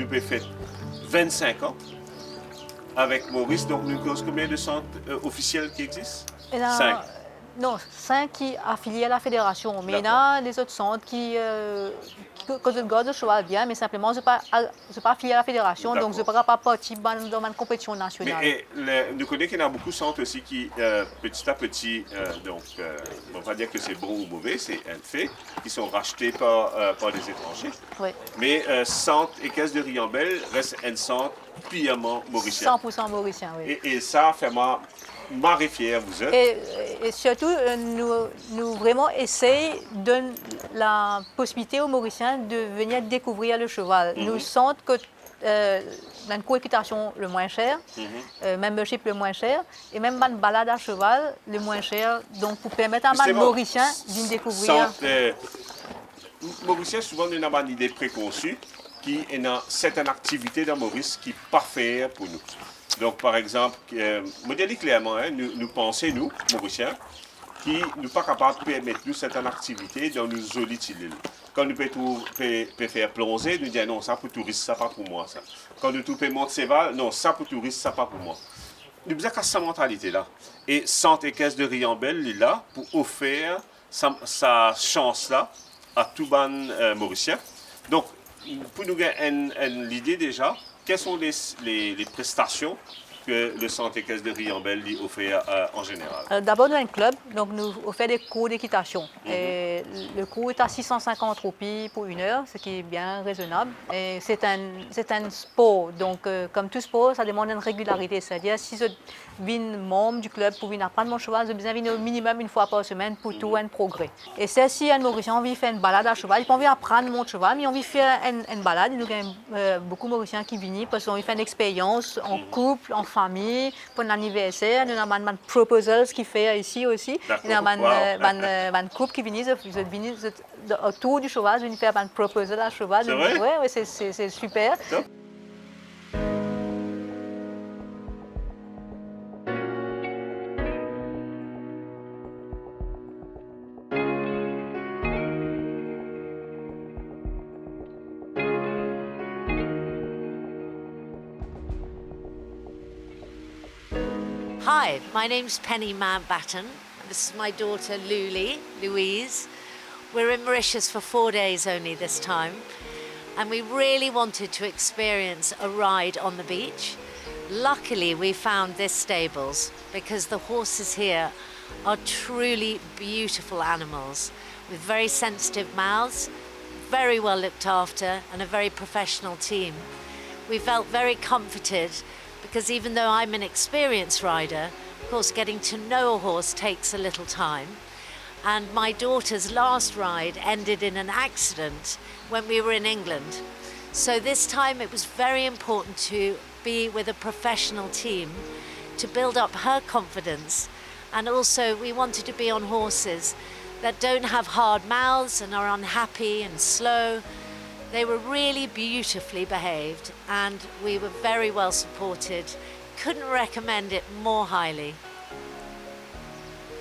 nous pouvons faire 25 ans avec Maurice. Donc, nous avons combien de centres officiels qui existent? 5. Non, 5 qui affiliés à la fédération. Mais il y a des autres centres qui gardent le cheval bien, mais simplement, je ne suis pas affilié à la fédération, donc je ne peux pas participer dans une compétition nationale. Mais nous connaissons qu'il y a beaucoup de centres aussi qui, petit à petit, donc, on ne va pas dire que c'est bon ou mauvais, c'est un fait, qui sont rachetés par des étrangers. Oui. Mais centre et caisse de Riambel reste un centre purement mauricien. 100% mauricien, oui. Et ça fait marrer fier, vous êtes. Et surtout, nous vraiment essayons de donner la possibilité aux Mauriciens de venir découvrir le cheval. Nous sentons que une coéquitation le moins cher, membership le moins cher, et même une balade à cheval le moins cher, donc pour permettre à un Mauricien d'y découvrir. Mauricien, souvent, nous avons une idée préconçue qui est dans certaines activités dans Maurice qui sont parfaites pour nous. Donc, par exemple, je dis clairement, hein, nous pensons, nous, Mauriciens, qui ne sommes pas capables de permettre nous certaines activités dans nos jolies îles. Quand nous pouvons faire plonger, nous disons non, ça pour touristes, ça pas pour moi. Ça. Quand nous pouvons monter Séval, non, ça pour touristes, ça pas pour moi. Nous avons cette mentalité-là. Et Centre et Caisse de Riambel est là pour offrir sa chance-là à tout ban Mauricien. Donc, pour nous donner l'idée déjà, quelles sont les prestations que le Centre et Caisse de Riambel offre en général? D'abord, nous avons un club, donc nous offrons des cours d'équitation. Le cours est à 650 roupies pour 1 heure, ce qui est bien raisonnable. Et c'est un sport, donc comme tout sport, ça demande une régularité. C'est-à-dire, si je viens membre du club pour venir apprendre mon cheval, je besoin de venir au minimum 1 fois par semaine pour tout un progrès. Et c'est si un Mauricien a envie de faire une balade à cheval, il n'a pas envie d'apprendre mon cheval, mais il a envie de faire une balade. Nous avons beaucoup de Mauriciens qui viennent parce qu'ils ont envie de faire une expérience en couple, en famille, pour un anniversaire. Nous avons un proposal qui fait ici aussi. Nous avons un couple qui vient autour du cheval, je viens faire un proposal à cheval. C'est vrai? Oui, c'est super. Top. Hi, my name's Penny Mountbatten. This is my daughter Louise. We're in Mauritius for 4 days only this time, and we really wanted to experience a ride on the beach. Luckily, we found this stables because the horses here are truly beautiful animals with very sensitive mouths, very well looked after, and a very professional team. We felt very comforted because even though I'm an experienced rider, of course getting to know a horse takes a little time. And my daughter's last ride ended in an accident when we were in England. So this time it was very important to be with a professional team to build up her confidence. And also we wanted to be on horses that don't have hard mouths and are unhappy and slow. They were really beautifully behaved and we were very well supported. Couldn't recommend it more highly.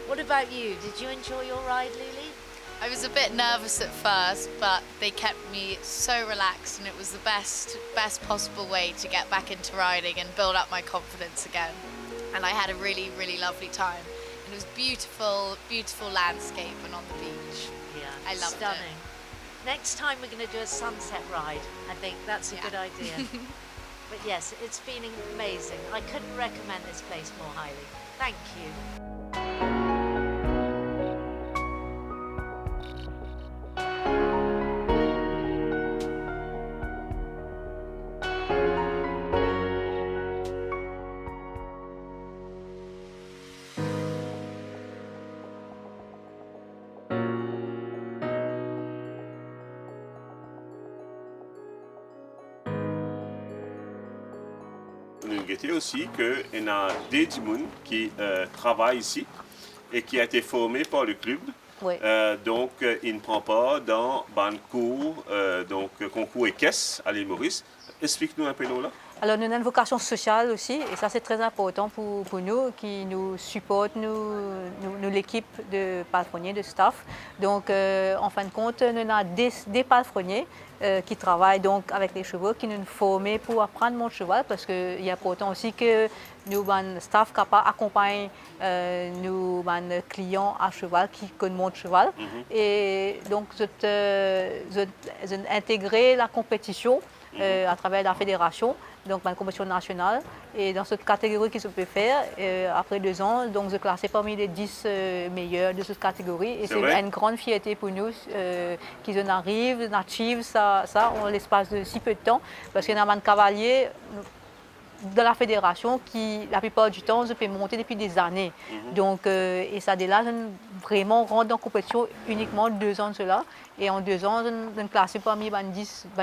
What about you? Did you enjoy your ride, Lily? I was a bit nervous at first, but they kept me so relaxed and it was the best possible way to get back into riding and build up my confidence again. And I had a really, really lovely time. And it was beautiful, beautiful landscape and on the beach. Yeah, I loved stunning. Next time we're going to do a sunset ride. I think that's a good idea. But yes, it's been amazing. I couldn't recommend this place more highly. Thank you. Nous regrettons aussi qu'il y a des gens qui travaillent ici et qui a été formé par le club. Oui. Donc, il ne prend pas dans le cours, donc concours et caisse à l'île Maurice. Explique-nous un peu, Lola. Alors, nous avons une vocation sociale aussi, et ça, c'est très important pour nous, qui nous supporte, l'équipe de palefreniers, de staff. Donc, en fin de compte, nous avons des palefreniers qui travaillent donc avec les chevaux, qui nous forment pour apprendre mon cheval, parce qu'il est important aussi que nous, le staff capable accompagne nos clients à cheval qui connaissent mon cheval. Et donc, intégrer la compétition à travers la fédération, donc la compétition nationale. Et dans cette catégorie qui se peut faire, après 2 ans, donc je classais parmi les 10 meilleurs de cette catégorie. Et c'est une grande fierté pour nous qu'ils en arrivent, achievent ça en l'espace de si peu de temps. Parce qu'il y a un cavalier de la fédération qui, la plupart du temps, se fait monter depuis des années. Donc, et ça, dès là, vraiment rentre en compétition uniquement 2 ans de cela. Et en 2 ans, je classé parmi les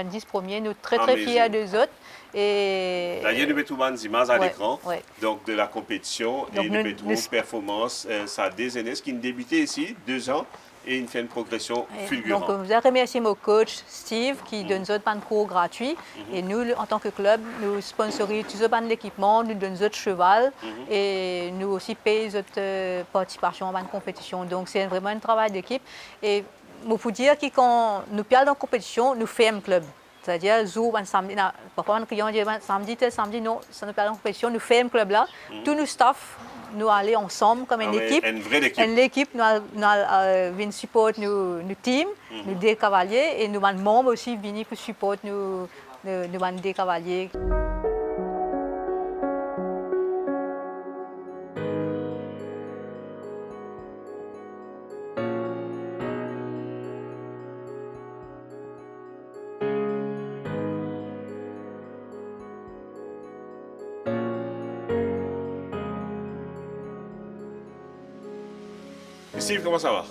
10 premiers. Nous sommes très fiers des autres. Et d'ailleurs, nous mettons des images à l'écran, ouais. donc de la compétition, donc et nous mettons performance, ça des années qui ont débuté ici, 2 ans, et il fait une progression fulgurante. Donc, je voudrais remercier mon coach Steve qui donne un cours gratuit. Et nous, en tant que club, nous sponsorisons tout l'équipement, nous donnons notre cheval et nous aussi payons notre participation à la compétition. Donc, c'est vraiment un travail d'équipe. Et il faut dire que quand nous perdons dans la compétition, nous faisons un club. C'est-à-dire, samedi, parfois, un client dit samedi, non, ça nous perd en compétition, nous faisons un club là. Tous nos staff, nous allons ensemble comme une équipe. Une vraie équipe. Une équipe, nous allons supporter nos teams, nos deux cavaliers, et nous avons membres aussi venus pour supporter nos deux cavaliers. Steve, comment ça va?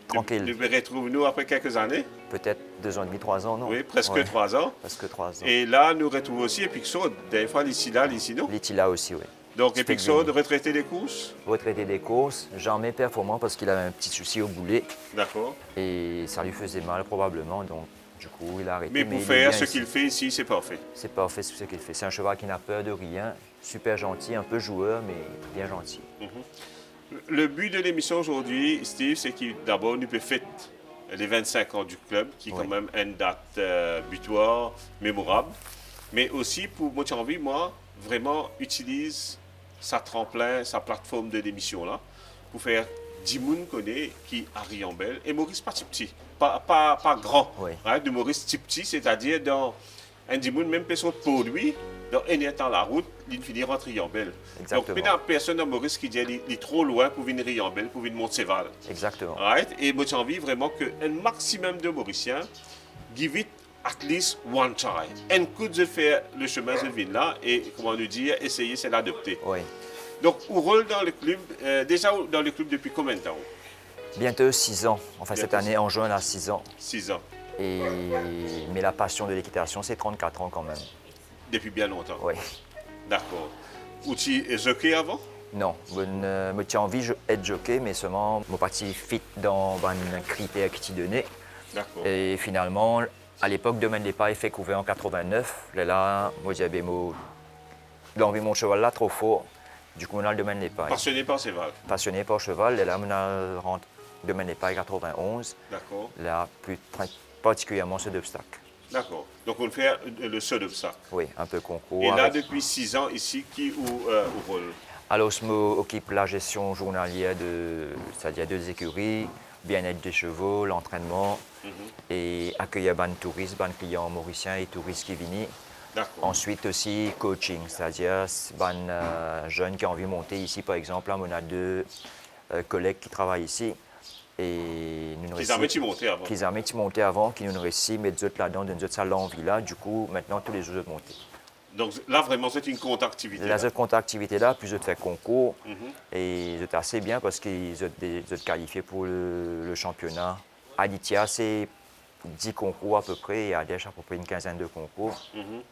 Tranquille. Nous retrouvons-nous après quelques années? Peut-être 2 ans et demi, 3 ans, non? Oui, presque 3 ans. Presque 3 ans. Et là, nous retrouvons aussi Epixode, des fois ici là, non? Litila aussi, oui. Donc Epixode, retraité des courses? Retraité des courses, jamais performant parce qu'il avait un petit souci au boulet. D'accord. Et ça lui faisait mal probablement, donc du coup il a arrêté. Mais pour faire ce qu'il fait ici, c'est parfait. C'est parfait ce qu'il fait. C'est un cheval qui n'a peur de rien, super gentil, un peu joueur, mais bien gentil. Le but de l'émission aujourd'hui, Steve, c'est que d'abord nous peut fêter les 25 ans du club, qui est quand même une date butoir mémorable. Mais aussi pour moi, j'ai envie, moi, vraiment utilise sa tremplin, sa plateforme de l'émission là, pour faire 10 personnes connaît qui a Riambel. Et Maurice pas petit, pas grand. Oui. Hein, de Maurice petit, c'est-à-dire dans un 10 personnes, même personne pour lui, dans un temps la route, il finit rentrer Riambel. Donc, maintenant, personne dans Maurice qui dit qu'il est trop loin pour venir Riambel, pour venir Montseval. Exactement. Right? Et moi, j'ai envie vraiment qu'un maximum de Mauriciens give it at least one try. Un coup de faire le chemin de ville là et, comment nous dire, essayer de l'adopter. Oui. Donc, au rôle dans le club, déjà dans le club depuis combien de temps? Bientôt 6 ans. Enfin, cette année, en juin, on a 6 ans. 6 ans. Mais la passion de l'équitation, c'est 34 ans quand même. Depuis bien longtemps? Oui. D'accord. Ou tu es jockey avant? Non, je tiens envie d'être jockey, mais seulement mon parti fit dans un critère qui t'y donnait. D'accord. Et finalement, à l'époque, Domaine des Pailles fait couvert en 89. Là, moi, j'avais l'envie mon cheval là trop fort. Du coup, on a le Domaine des Pailles. Passionné par cheval? Passionné par cheval. Et là, on a rentré Domaine des Pailles 91. D'accord. Là, plus particulièrement ceux d'obstacles. D'accord. Donc, on fait le saut d'obstacle. Oui, un peu concours. Et là, depuis 6 ans ici, qui au rôle? Alors, je m'occupe de la gestion journalière c'est-à-dire des écuries, bien-être des chevaux, l'entraînement et accueillir les touristes, les clients mauriciens et touristes qui viennent. Ensuite aussi coaching, c'est-à-dire les jeunes qui ont envie de monter ici, par exemple. Là, on a 2 collègues qui travaillent ici. Et nous qu'ils avaient monté avant. Qu'ils avaient monté avant, qui nous réussissent, mais d'autres là-dedans, d'autres ça l'envie là. Du coup, maintenant, tous les jours, je monte. Donc là, vraiment, c'est une contre-activité. Là, cette contre-activité là, puis je fais concours. Et c'est assez bien parce qu'ils sont qualifiés pour le championnat. À Litia, c'est 10 concours à peu près, et à Dèche, à peu près une quinzaine de concours.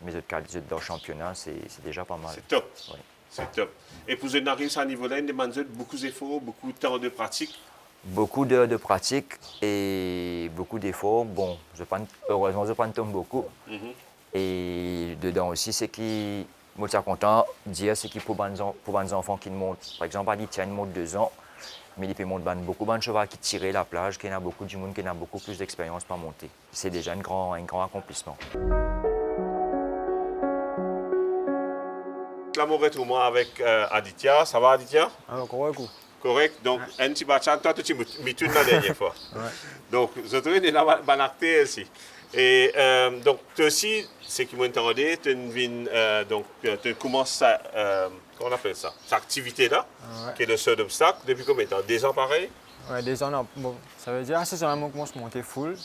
Mais je suis dans le championnat, c'est déjà pas mal. C'est top. Oui. C'est top. Et pour un arriver à ce niveau-là, il demande beaucoup d'efforts, beaucoup de temps de pratique. Beaucoup de pratique et beaucoup d'efforts. Bon, heureusement, je ne prends pas beaucoup. Et dedans aussi, c'est qui, moi, je suis content de dire, c'est que pour les enfants qui montent, par exemple, ils tiennent montent 2 ans, mais ils peuvent monter beaucoup de chevaux qui tirent la plage, qui a beaucoup de monde, qui a beaucoup plus d'expérience pour monter. C'est déjà un grand accomplissement. Là, mon retour avec Aditya. Ça va, Aditya? Alors, correct. Correct. Donc, un petit bachan, toi, tu m'as tout la dernière fois. Donc, je trouve que là, ban acté aussi. Et donc, toi aussi, ce qui m'a entendu, tu commences à, comment on appelle ça? Cette activité-là, qui est le saut d'obstacle, depuis combien de temps? 2 ans pareil? Ouais, 2 ans, non. Bon, ça veut dire, c'est seulement que je commence à monter full.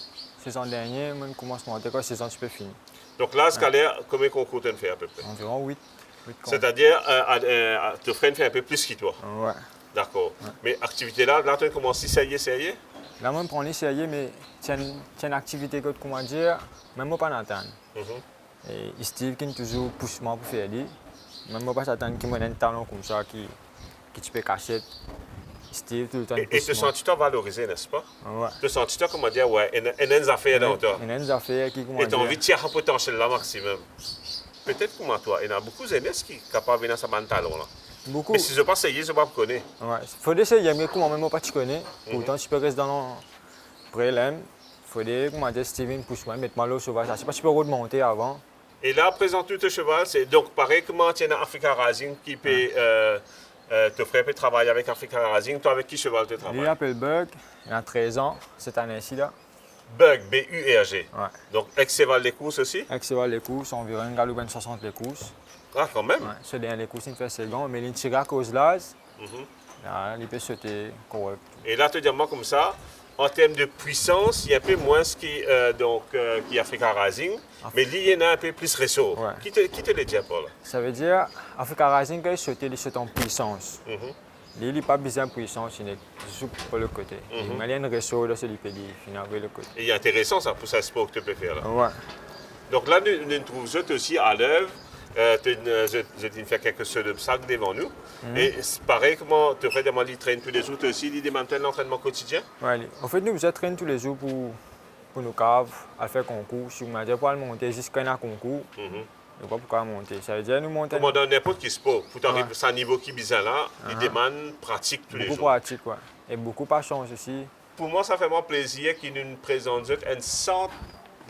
Saison dernière, je commence à monter quand saison tu peux finir. Donc là, scalaire, combien de concours tu fais à peu près? Environ 8. C'est-à-dire, tu fais un peu plus que toi? Ouais. D'accord. Mais activité-là, tu as commencé, ça y est? Là, moi, je prends les sérieux, mais c'est une activité que, comment dire, même moi, pas n'attendre. Et Steve qui toujours pousse moi pour faire lui. Même moi, pas s'attendre qu'il m'ait un talent comme ça qui tu peux cacher. Steve tout le temps. Et te sens-tu valorisé, n'est-ce pas? Ouais. Te sens-tu, comment dire, ouais, il y a des affaires dans toi. Il y a des affaires qui, comment Et tu as dire. envie de tirer un potentiel là maximum. Peut-être comme toi, il y a beaucoup de jeunes qui sont capables de venir à ce talent là. Beaucoup. Mais si je ne pas essayer, je ne vais pas connaître. Ouais. Faut essayer, mais comment même pas tu connais. Pourtant, tu peux rester dans le prélim. Faut dire, comment dire, Steven pousse moi, mettre mal au sauvage. Je sais pas si tu peux remonter avant. Et là, présente tout le cheval, c'est donc pareil comment tu es dans Africa Rising qui peut te faire travailler avec Africa Rising. Toi, avec qui cheval tu Lui, il travailles? appelle Bug, il a 13 ans cette année-ci là. Bug, B-U-R-G. Ouais. Donc, ex-cheval des courses aussi? Avec ses les courses, environ une galop 60 les courses. Ah, quand même? Ouais. Ce dernier les courses, il fait second, mais il tire à cause là. Là, il peut sauter correct. Et là, tu dis moi comme ça, en termes de puissance, il y a un peu moins qui Africa Rising, mais lui, il y en a un peu plus réseau. Ouais. Qui te le dit pour là? Ça veut dire, Africa Rising, quand il saute en puissance. Il n'a pas besoin de puissance, il est juste pour le côté. Il y a un réseau, là, c'est lui qui finit avec le côté. Et il est intéressant ça pour ce sport que tu peux faire là. Ouais. Donc là, nous trouvons aussi à l'œuvre. Je t'ai fait quelques sauts d'obstacles devant nous. Et c'est pareil, comment tu fais demander, il traîne tous les jours, tu aussi, il démantèle l'entraînement quotidien? Ouais, en fait, nous, nous traînons tous les jours pour nos caves, à faire concours. Si vous m'avez pour aller monter jusqu'à un concours, je ne sais pas pourquoi monter. Ça veut dire nous monter. Comment dans n'importe quel sport, pour t'arriver à ce niveau qui est bizarre là, il demande pratique tous les jours. Beaucoup pratique, ouais. Et beaucoup patience aussi. Pour moi, ça fait vraiment plaisir qu'il nous présente un centre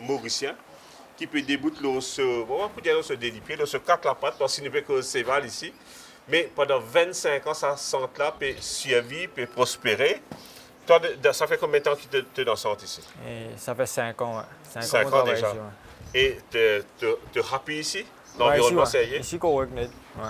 mauricien qui peut débouter ce délipier, ce 4 la patte, parce qu'il ne peut que Céval ici. Mais pendant 25 ans, ce centre-là peut survivre, peut prospérer. Toi, ça fait combien de temps que tu es dans ce centre ici? Et ça fait 5 ans, ouais. 5 qu'on ans travaille déjà. ici, ouais. Et tu es happy ici? Ouais, L'environnement ici, ouais. sérieux? Ici, correct, net. Ouais.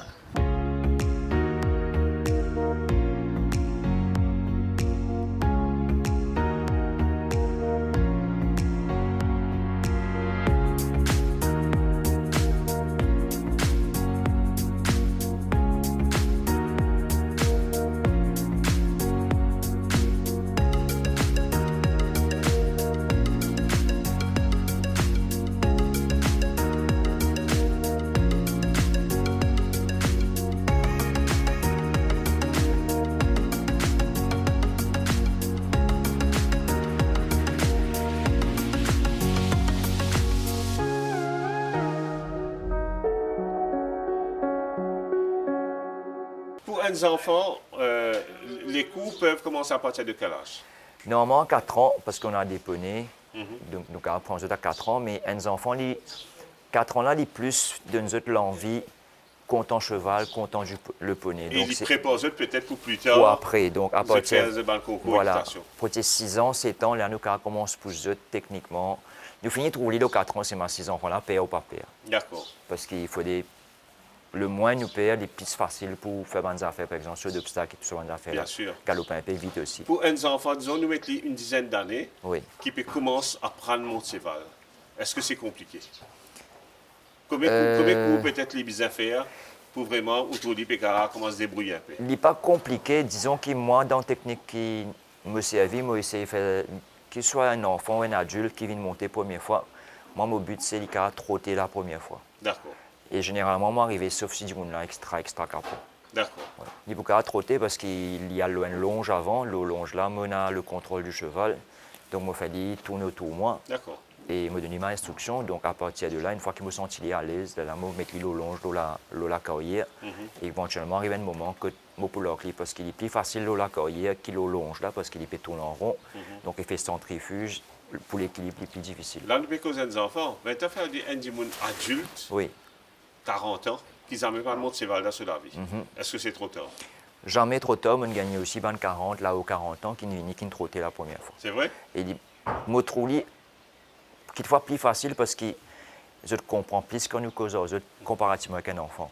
Pour un enfant, les cours peuvent commencer à partir de quel âge? Normalement, 4 ans, parce qu'on a des poneys. Donc, on apprend à 4 ans, mais un enfant, 4 ans là, il plus donne l'envie, content cheval, content le poney. Et Donc, il c'est prépare peut-être pour plus tard. ou après. Donc, à partir de concours voilà, d'équitation. pour 6 ans, 7 ans, là, nous commençons pour eux techniquement. Nous finissons trouver les 4 ans, c'est ma 6 enfants là, père ou pas père. D'accord. Parce qu'il faut le moins nous perd des pistes faciles pour faire des affaires, par exemple, sur d'obstacles et sur des affaires. Bien sûr. Galoper un peu vite aussi. Pour un enfant, disons, nous mettons une dizaine d'années, Oui. qui peut commencer à prendre mon cheval. Est-ce que c'est compliqué? Combien de cours peut-être les besoin faire pour vraiment, autour du Pécara, comment se débrouiller un peu? Il n'est pas compliqué. Disons que moi, dans la technique qui me servit, moi, essayé de faire qu'il soit un enfant ou un adulte qui vient monter la première fois. Moi, mon but, c'est de trotter la première fois. D'accord. Et généralement, moi, arrivé sauf si du monde là, extra capot. D'accord. Voilà. Il faut qu'à trotter parce qu'il y a une longe avant. Le longe là, on a le contrôle du cheval. Donc, il faut tourner autour de moi. D'accord. et me donner ma instruction. Donc à partir de là, une fois qu'il me senti à l'aise, là, je mettre l'eau longe, l'eau la carrière. Et éventuellement, arrive un moment que je peux leur clip parce qu'il est plus facile l'eau la carrière qu'il l'eau longe là parce qu'il peut tourner en rond. Donc il fait centrifuge pour l'équilibre plus difficile. Là, nous peut causer des enfants. Mais tu as fait un monde adulte, Oui. 40 ans, qui n'ont même pas de monde cheval sur la vie. Est-ce que c'est trop tard? Jamais trop tard, on gagne aussi 40, là aux 40 ans, qui ne trottait la première fois. C'est vrai? Et je trouve qu'il fois plus facile parce que je comprends plus qu'on nous cause aux autres comparativement avec un enfant.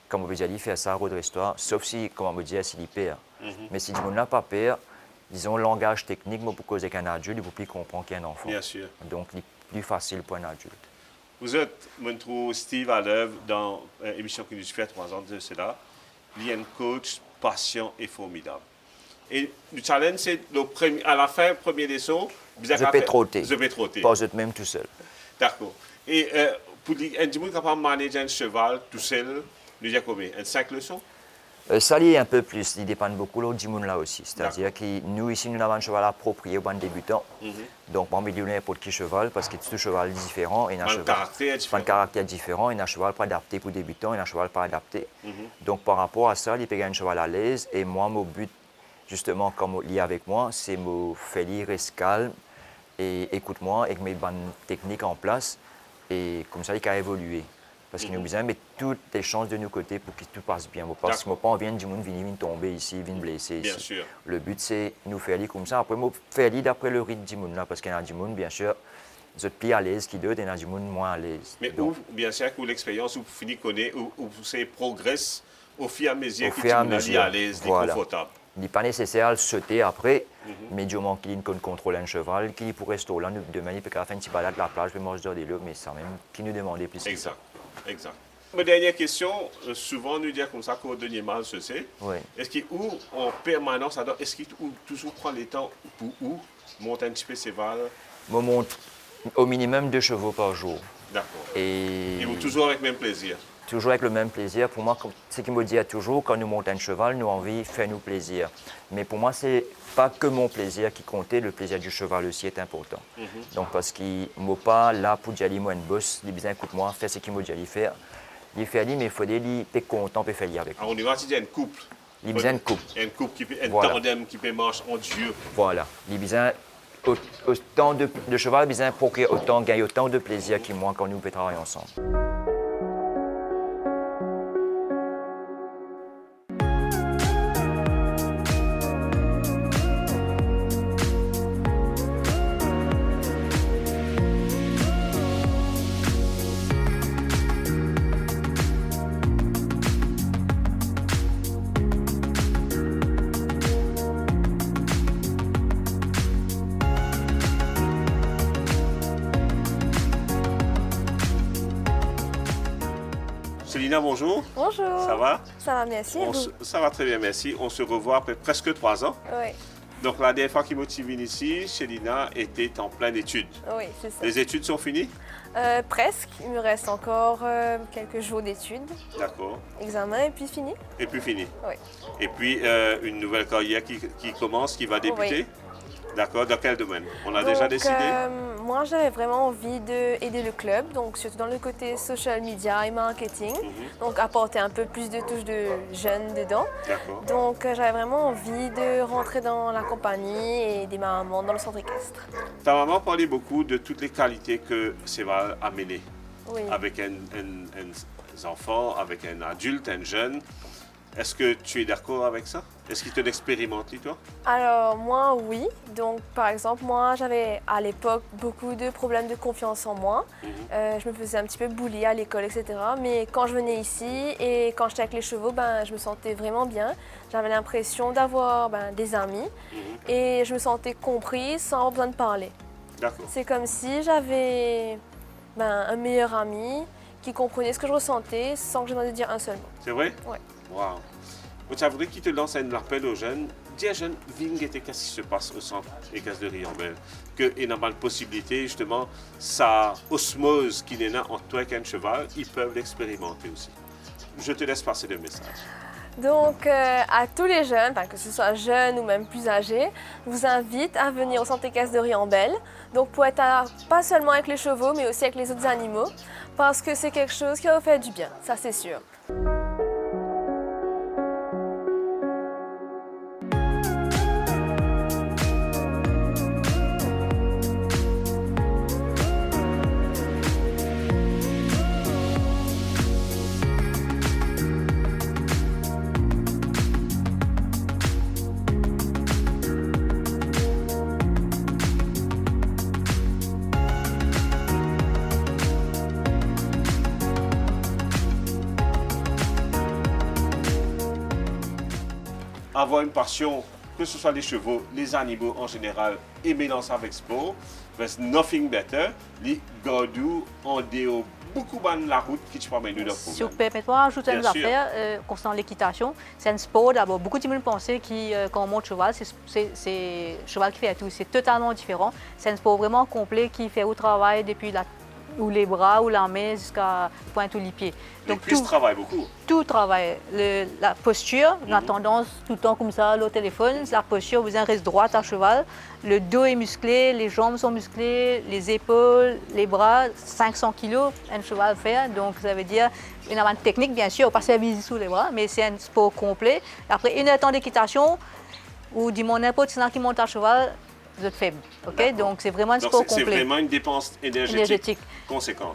Comme on veut dire, faire ça, redresse-toi, sauf si, comme on me dit, s'il perd. Mais si on n'a pas peur, disons, le langage technique, pour causer avec un adulte, il faut plus comprendre qu'un enfant. Bien sûr. Donc, c'est plus facile pour un adulte. Vous êtes, je trouve, Steve à l'œuvre dans l'émission qui nous fait 3 ans de cela. Il y a un coach patient et formidable. Et le challenge, c'est à la fin, première leçon, Je peux trotter. Je peux trotter. Pas même tout seul. D'accord. Et pour dire, un monde capable de manager un cheval tout seul, nous dire combien? 5 leçons? Ça l'est un peu plus, il dépend beaucoup de monde là aussi. C'est-à-dire que nous, ici, nous avons un cheval approprié aux débutants. Donc, on peut dire n'importe quel cheval parce que tout cheval est différent. Et un caractère différent, et un cheval pas adapté pour débutants, et un cheval pas adapté. Donc, par rapport à ça, il peut gagner un cheval à l'aise. Et moi, mon but, justement, comme il est avec moi, c'est me faire rester calme et écoute-moi avec mes bonnes techniques en place. Et comme ça, il peut évoluer. Parce qu'il nous besoin de mettre toutes les chances de nos côtés pour que tout passe bien. Parce que moi, pas envie du monde venir tomber ici, venir blesser ici. Bien sûr. Le but, c'est nous faire comme ça. Après, moi, faire d'après le rythme du monde là, parce qu'il y a du monde, bien sûr, vous êtes plus à l'aise qu'il d'autres, et il y a du monde moins à l'aise. Mais donc, bien sûr, que l'expérience, vous finissez connaître, où vous progresse au fur et à mesure que fur et à tu es mesure, à l'aise, voilà. confortable. Il n'est pas nécessaire de sauter après, mais du moment qu'il contrôle un cheval, qu'il pourrait rester là, demain, il peut faire un petit balade à la plage, il manger des lots, mais ça même, qui nous demandait plus que ça. Exact. Ma dernière question, souvent nous dire comme ça qu'au dernier mal, je sais. Oui. Est-ce qu'il ou en permanence, est-ce qu'il toujours prend le temps pour monter un petit peu ses cheval? Je monte au minimum 2 chevaux par jour. D'accord. Et toujours avec le même plaisir? Toujours avec le même plaisir. Pour moi, ce qu'il me dit toujours, quand nous montons un cheval, nous avons envie de faire nous plaisir. Mais pour moi, ce n'est pas que mon plaisir qui comptait, le plaisir du cheval aussi est important. Donc, parce qu'il ne m'a pas là pour dire, moi, une bosse, il dit, écoute-moi, fais ce qu'il m'a dit faire. Il fait mais il faut dire, il est content de faire avec moi. On y va, il y a une couple. Il y a besoin de couple. Un couple qui peut, tandem qui peut marcher en Dieu. Voilà. Il y a besoin autant de cheval, il y a besoin procurer autant, gagner autant de plaisir que moi quand nous pouvons travailler ensemble. Célina, bonjour. Bonjour. Ça va? Ça va, merci. Ça va très bien, merci. On se revoit après presque 3 ans. Oui. Donc la dernière fois qu'il m'a venu ici, Célina était en pleine étude. Oui, c'est ça. Les études sont finies? Presque. Il me reste encore quelques jours d'études. D'accord. Examen et puis fini. Et puis fini? Oui. Et puis une nouvelle carrière qui commence, qui va débuter? Oui. D'accord. Dans quel domaine? On a déjà décidé? Moi, j'avais vraiment envie d'aider le club, donc surtout dans le côté social media et marketing. Donc apporter un peu plus de touches de jeunes dedans. D'accord. Donc j'avais vraiment envie de rentrer dans la compagnie et aider ma maman dans le centre équestre. Ta maman parlait beaucoup de toutes les qualités que Séval a menées. Oui. Avec un enfant, avec un adulte, un jeune. Est-ce que tu es d'accord avec ça? Est-ce qu'il te l'expérimente, toi? Alors moi, oui. Donc par exemple, moi j'avais à l'époque beaucoup de problèmes de confiance en moi. Je me faisais un petit peu bully à l'école, etc. Mais quand je venais ici et quand j'étais avec les chevaux, je me sentais vraiment bien. J'avais l'impression d'avoir des amis et je me sentais comprise sans avoir besoin de parler. D'accord. C'est comme si j'avais un meilleur ami qui comprenait ce que je ressentais sans que je m'en dire un seul mot. C'est vrai? Oui. Wow. Ça voudrait qu'il te lance un appel aux jeunes. Dis aux jeunes, qu'est-ce qui se passe au centre équestre de Riambel? Qu'il y a une possibilité, justement, sa osmose qui est là entre toi et un cheval, ils peuvent l'expérimenter aussi. Je te laisse passer le message. Donc, à tous les jeunes, que ce soit jeunes ou même plus âgés, je vous invite à venir au centre équestre de Riambel. Donc, pour être pas seulement avec les chevaux, mais aussi avec les autres animaux, parce que c'est quelque chose qui va vous faire du bien, ça c'est sûr. Avoir une passion, que ce soit les chevaux, les animaux en général, et mélanger avec sport, there's nothing better. Les gardous en déo beaucoup de la route qui te permet de nous Si vous permettez-moi d'ajouter une affaire concernant l'équitation, c'est un sport d'abord. Beaucoup de gens pensent que quand on monte cheval, c'est cheval qui fait tout. C'est totalement différent. C'est un sport vraiment complet qui fait au travail depuis ou les bras ou la main jusqu'à pointe ou les pieds. Donc tout travaille beaucoup. Tout travaille. La posture, on a tendance tout le temps comme ça, le téléphone, la posture, vous reste droite à cheval. Le dos est musclé, les jambes sont musclées, les épaules, les bras, 500 kg, un cheval fait. Donc ça veut dire, il y a une technique bien sûr, pas service sous les bras, mais c'est un sport complet. Après une heure de temps d'équitation, ou du moins n'importe qui monte à cheval, vous êtes faible. Okay? Donc c'est vraiment un sport complet. C'est vraiment une dépense énergétique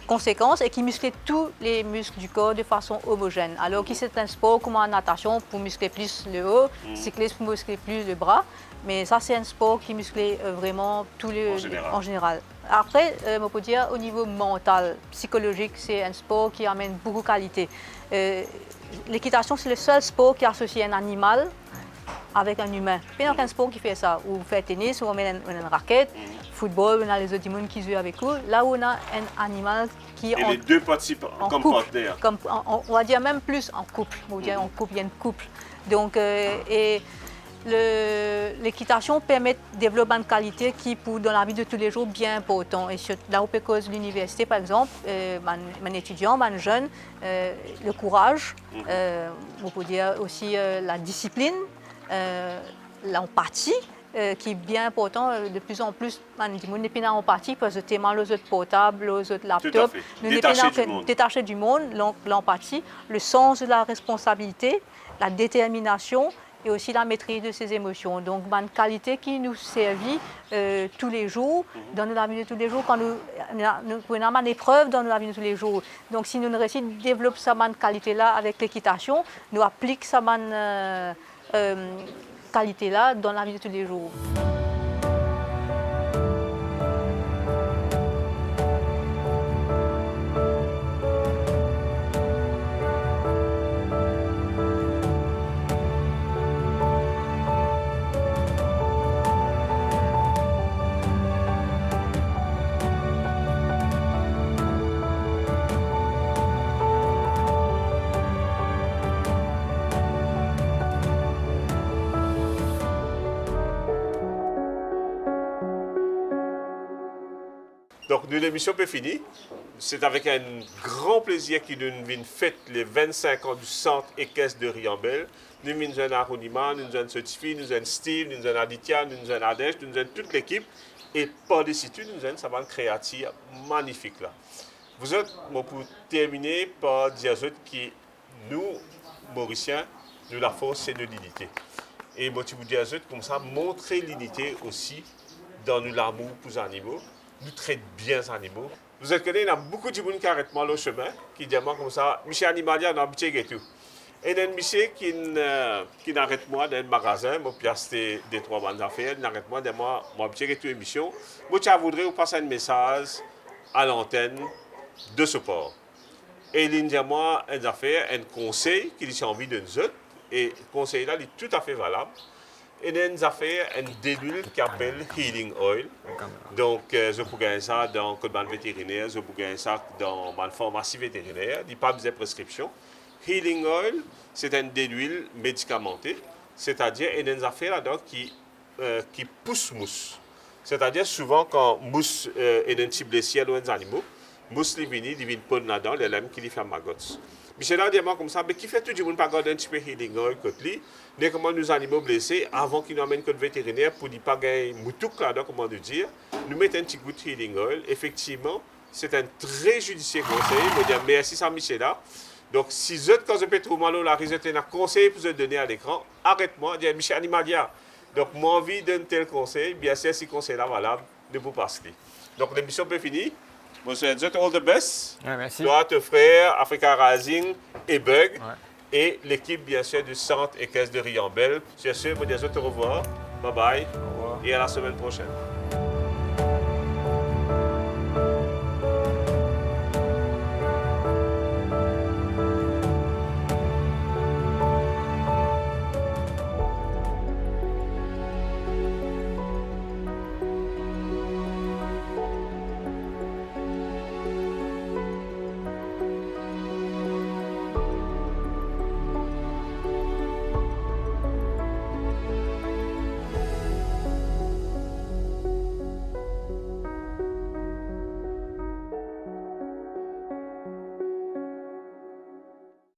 conséquente et qui muscle tous les muscles du corps de façon homogène. Alors que c'est un sport comme en natation pour muscler plus le haut, cyclisme pour muscler plus le bras. Mais ça c'est un sport qui muscle vraiment tout en général. Après, on peut dire au niveau mental, psychologique, c'est un sport qui amène beaucoup de qualité. L'équitation c'est le seul sport qui associe un animal avec un humain. Il n'y a aucun sport qui fait ça. Ou fait tennis, ou on met une raquette, football, on a les autres monde qui jouent avec eux. Là où on a un animal qui est les deux participants comme partenaires. On va dire même plus en couple. On va dire en couple, il y a une couple. Donc, l'équitation permet de développer une qualité qui, dans la vie de tous les jours, bien important. Et là où cause l'université, par exemple, mon étudiant, mon jeune, le courage, on peut dire aussi la discipline, l'empathie qui est bien important de plus en plus. On n'est pas en empathie parce que tellement les autres portables, les autres laptops, nous sommes détachés du monde. L'empathie, le sens de la responsabilité, la détermination et aussi la maîtrise de ses émotions. Donc, une qualité qui nous servit tous les jours, dans la vie de tous les jours, quand nous avons une épreuve dans la vie de tous les jours. Donc, si nous réussissons à développer cette qualité-là avec l'équitation, nous appliquons cette qualité-là dans la vie de tous les jours. Donc, l'émission est finie. C'est avec un grand plaisir que nous fêtons les 25 ans du centre équestre de Riambel. Nous avons Arunima, nous avons Sophie, nous avons Steve, nous avons Aditya, nous avons Adèche, nous avons toute l'équipe. Et par-dessus tout, nous avons une créative magnifique là. Vous êtes, pour terminer, par dire que nous, Mauriciens, nous la force, c'est de l'unité. Et moi, tu vous dis comme ça, montrer l'unité aussi dans l'amour pour les animaux. Nous traitons bien les animaux. Vous êtes connus, il y a beaucoup de gens qui arrêtent mal au chemin, qui disent comme ça, Monsieur Animalia, on a un petit et tout. Et il y a un monsieur qui arrête moi dans un magasin, moi, puis acheter des trois bandes d'affaires, il arrête moi dans mon petit et tout émission. Moi, je voudrais vous passer un message à l'antenne de ce port. Et il dit moi une affaire, un conseil qu'il a envie de nous autres, et le conseil là, il est tout à fait valable. Et il y a une affaire, un déduit qui s'appelle Healing Oil. Donc, je peux gagner ça dans le code vétérinaire, je peux gagner ça dans ma pharmacie vétérinaire, il n'y a pas de prescription. Healing Oil, c'est un déduit médicamenté, c'est-à-dire il y a une affaire là-dedans qui pousse mousse. C'est-à-dire souvent quand mousse est un petit blessure ou un animal, mousse il vient pas là-dedans, les lames qui lui fait magots. Michel a dit comme ça, mais qui fait tout le monde pas garder un petit peu healing oil côté lui, mais comment nous animaux blessés avant qu'ils nous amènent côté vétérinaire pour ne pas gagner moutouk là, comment nous dire, nous mettons un petit goût de healing oil. Effectivement, c'est un très judicieux conseil. Je veux dire merci à Michel là. Donc, si vous êtes quand je peux trop mal, là, vous êtes un conseil pour vous donner à l'écran, arrête-moi, dis Michel Animadia. Donc, moi envie d'un tel conseil, bien sûr, si conseil là valable, de vous passer. Donc, l'émission peut finir. Moi, je vous souhaite all the best. Ouais, merci. Toi, tes frères, Africa Rising et Bug. Ouais. Et l'équipe, bien sûr, du Centre et Caisse de Riambel. Sur ce, je vous dis au revoir. Bye bye. Au revoir. Et à la semaine prochaine.